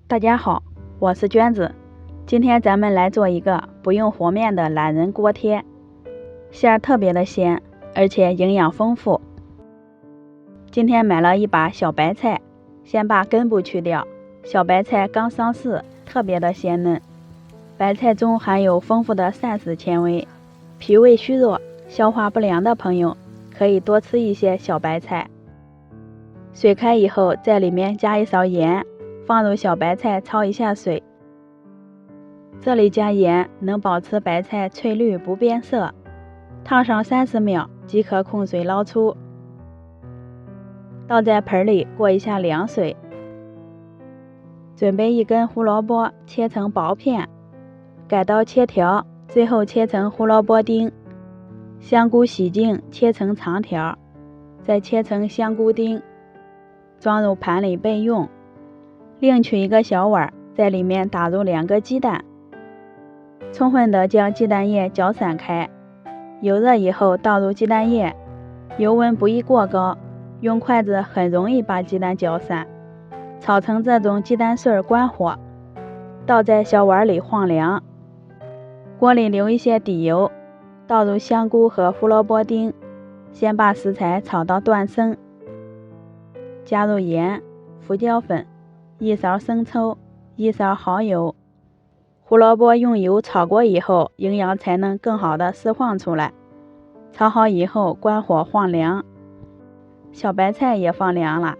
大家好，我是娟子。今天咱们来做一个不用和面的懒人锅贴，馅儿特别的鲜，而且营养丰富。今天买了一把小白菜，先把根部去掉。小白菜刚上市，特别的鲜嫩。白菜中含有丰富的膳食纤维，脾胃虚弱、消化不良的朋友可以多吃一些小白菜。水开以后，在里面加一勺盐，放入小白菜焯一下水。这里加盐能保持白菜翠绿不变色。烫上30秒即可控水捞出。倒在盆里过一下凉水。准备一根胡萝卜，切成薄片，改刀切条，最后切成胡萝卜丁。香菇洗净，切成长条，再切成香菇丁，装入盘里备用。另取一个小碗，在里面打入2个鸡蛋，充分的将鸡蛋液搅散开。油热以后倒入鸡蛋液，油温不宜过高，用筷子很容易把鸡蛋搅散。炒成这种鸡蛋碎，关火，倒在小碗里晃凉。锅里留一些底油，倒入香菇和胡萝卜丁，先把食材炒到断生，加入盐、胡椒粉、1勺生抽、1勺蚝油。胡萝卜用油炒过以后，营养才能更好的释放出来。炒好以后关火晃凉，小白菜也放凉了，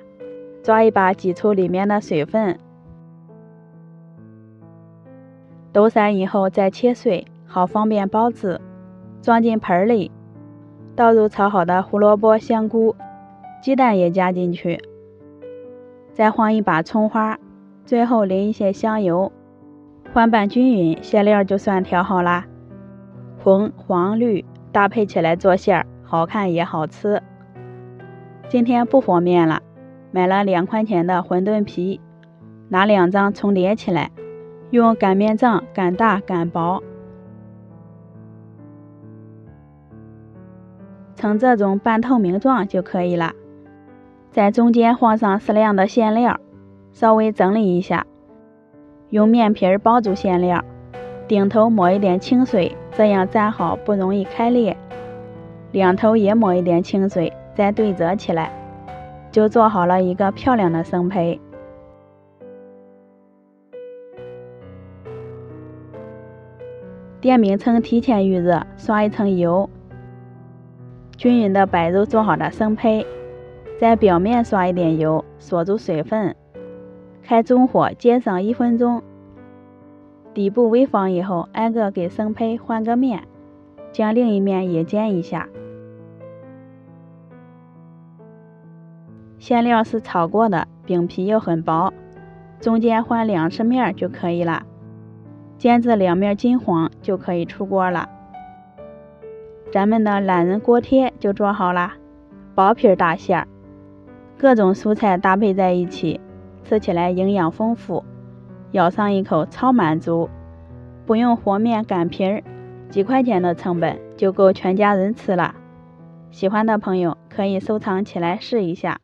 抓一把挤出里面的水分，抖散以后再切碎，好方便包制。装进盆里，倒入炒好的胡萝卜、香菇，鸡蛋也加进去，再放一把葱花，最后淋一些香油，翻拌均匀，馅料就算调好啦。红、黄、绿搭配起来做馅儿，好看也好吃。今天不和面了，买了2块钱的馄饨皮，拿2张重叠起来，用擀面杖擀大擀薄，成这种半透明状就可以了。在中间放上适量的馅料，稍微整理一下，用面皮包住馅料，顶头抹一点清水，这样粘好不容易开裂。两头也抹一点清水，再对折起来，就做好了一个漂亮的生胚。电饼铛提前预热，刷一层油，均匀的摆入做好的生胚，在表面刷一点油，锁住水分，开中火煎上1分钟。底部微黄以后，挨个给生胚换个面，将另一面也煎一下。馅料是炒过的，饼皮又很薄，中间换2次面就可以了。煎至2面金黄就可以出锅了。咱们的懒人锅贴就做好了，薄皮大馅儿，各种蔬菜搭配在一起，吃起来营养丰富，咬上一口超满足。不用和面擀皮儿，几块钱的成本就够全家人吃了。喜欢的朋友可以收藏起来试一下。